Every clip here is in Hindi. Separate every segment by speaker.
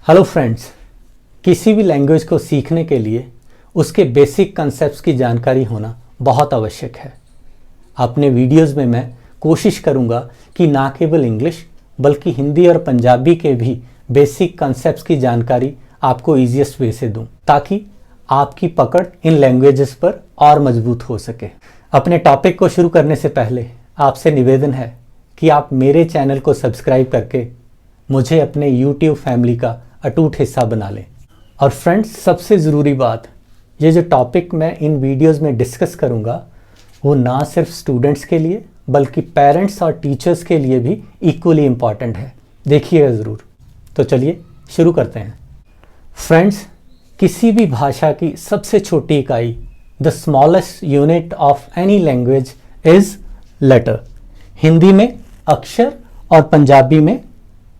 Speaker 1: हेलो फ्रेंड्स, किसी भी लैंग्वेज को सीखने के लिए उसके बेसिक कंसेप्ट्स की जानकारी होना बहुत आवश्यक है। अपने वीडियोस में मैं कोशिश करूंगा कि ना केवल इंग्लिश बल्कि हिंदी और पंजाबी के भी बेसिक कंसेप्ट्स की जानकारी आपको ईजीएस्ट वे से दूं, ताकि आपकी पकड़ इन लैंग्वेजेस पर और मजबूत हो सके। अपने टॉपिक को शुरू करने से पहले आपसे निवेदन है कि आप मेरे चैनल को सब्सक्राइब करके मुझे अपने YouTube फैमिली का अटूट हिस्सा बना लें। और फ्रेंड्स, सबसे ज़रूरी बात, ये जो टॉपिक मैं इन वीडियोस में डिस्कस करूँगा वो ना सिर्फ स्टूडेंट्स के लिए बल्कि पेरेंट्स और टीचर्स के लिए भी इक्वली इम्पॉर्टेंट है। देखिएगा ज़रूर। तो चलिए शुरू करते हैं। फ्रेंड्स, किसी भी भाषा की सबसे छोटी इकाई, the smallest unit of any language is letter. Hindi में अक्षर और पंजाबी में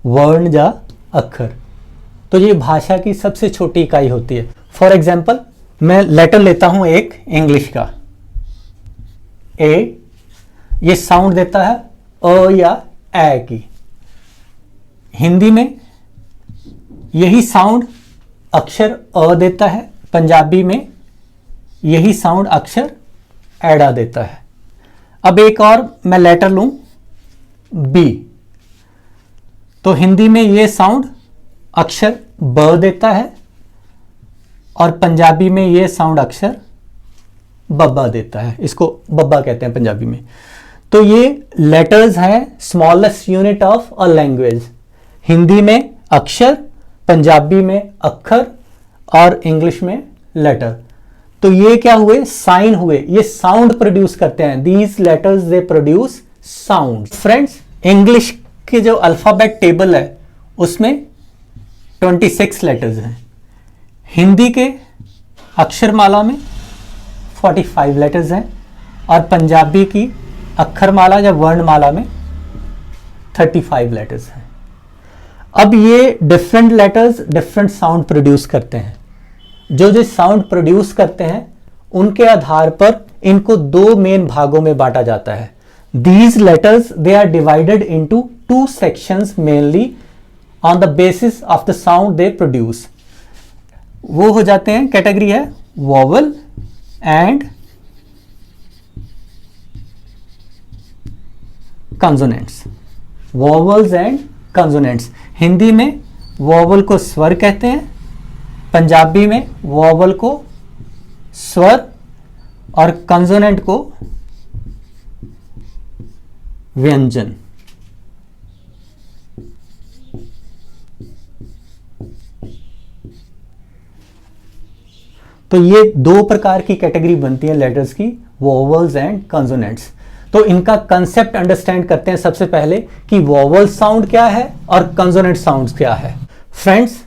Speaker 1: वर्ण या अक्षर। तो ये भाषा की सबसे छोटी इकाई होती है। फॉर एग्जाम्पल, मैं लेटर लेता हूं एक इंग्लिश का, ए, ये साउंड देता है अ या ए की। हिंदी में यही साउंड अक्षर अ देता है, पंजाबी में यही साउंड अक्षर एड़ा देता है। अब एक और मैं लेटर लूं बी, तो हिंदी में ये साउंड अक्षर ब देता है और पंजाबी में ये साउंड अक्षर बब्बा देता है। इसको बब्बा कहते हैं पंजाबी में। तो ये लेटर्स हैं, smallest unit of a language. Hindi में अक्षर, पंजाबी में अक्षर और इंग्लिश में लेटर। तो ये क्या हुए? साइन हुए। ये साउंड प्रोड्यूस करते हैं। These letters they produce sound. Friends, English के जो अल्फाबेट टेबल है उसमें 26 लेटर्स हैं। हिंदी के अक्षरमाला में 45 लेटर्स हैं और पंजाबी की अक्षरमाला या वर्णमाला में 35 लेटर्स हैं। अब ये different letters different sound produce करते हैं। जो साउंड प्रोड्यूस करते हैं उनके आधार पर इनको दो मेन भागों में बांटा जाता है। These letters, they are divided into two sections mainly on the basis of the sound they produce. वो हो जाते हैं, कैटेगरी है vowel and consonants. Vowels and consonants. Hindi में vowel को स्वर कहते हैं, पंजाबी में vowel को स्वर और consonant को व्यंजन। तो ये दो प्रकार की कैटेगरी बनती है लेटर्स की, वोवल्स एंड कंसोनेंट्स। तो इनका कंसेप्ट अंडरस्टैंड करते हैं सबसे पहले कि वोवल साउंड क्या है और कंसोनेंट साउंड क्या है। फ्रेंड्स,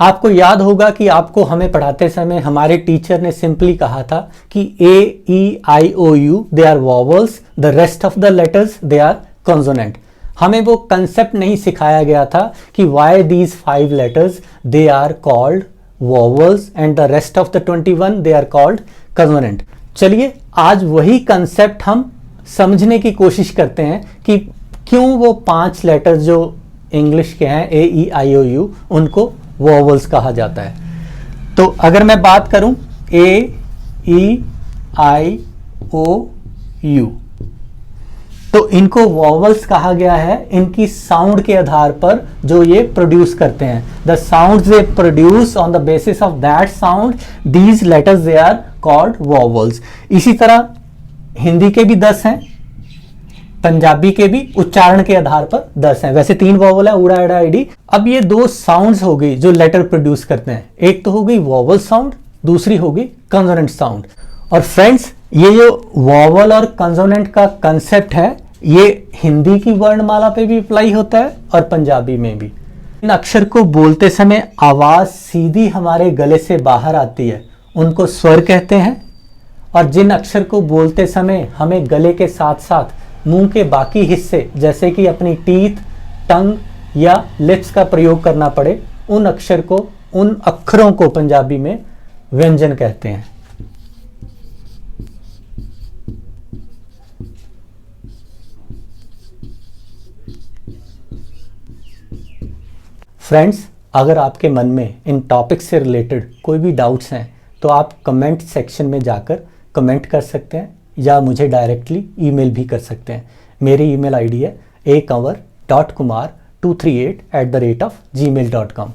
Speaker 1: आपको याद होगा कि आपको हमें पढ़ाते समय हमारे टीचर ने सिंपली कहा था कि A, E, I, O, U they are vowels, the rest of the letters they are consonant. हमें वो कंसेप्ट नहीं सिखाया गया था कि why these 5 letters they are called vowels and the rest of the 21 they are called consonant. चलिए आज वही कंसेप्ट हम समझने की कोशिश करते हैं कि क्यों वो 5 लेटर्स जो इंग्लिश के हैं, ए, ई, आई, ओ, यू, उनको वोवल्स कहा जाता है। तो अगर मैं बात करूं ए, ई, आई, ओ, यू, तो इनको वोवल्स कहा गया है इनकी साउंड के आधार पर जो ये प्रोड्यूस करते हैं। The sounds they produce on the basis of that sound, these letters they are called vowels. इसी तरह हिंदी के भी 10 हैं, पंजाबी के भी उच्चारण के आधार पर 10 हैं। वैसे 3 वोवल है, उड़ा, एड़ा, ईडी। अब ये 2 साउंड्स हो गई जो लेटर प्रोड्यूस करते हैं। एक तो हो गई वोवल साउंड, दूसरी हो गई कंसोनेंट साउंड। और फ्रेंड्स, ये जो वोवल और कंसोनेंट का कंसेप्ट है ये हिंदी की वर्णमाला पे भी अप्लाई होता है और पंजाबी में भी। इन अक्षर को बोलते समय आवाज सीधी हमारे गले से बाहर आती है, उनको स्वर कहते हैं। और जिन अक्षर को बोलते समय हमें गले के साथ साथ मुंह के बाकी हिस्से जैसे कि अपनी टीथ, टंग या लिप्स का प्रयोग करना पड़े, उन अक्षरों को पंजाबी में व्यंजन कहते हैं। फ्रेंड्स, अगर आपके मन में इन टॉपिक्स से रिलेटेड कोई भी डाउट्स हैं तो आप कमेंट सेक्शन में जाकर कमेंट कर सकते हैं या मुझे डायरेक्टली ईमेल भी कर सकते हैं। मेरी ईमेल आईडी है akanwar.kumar238@gmail.com।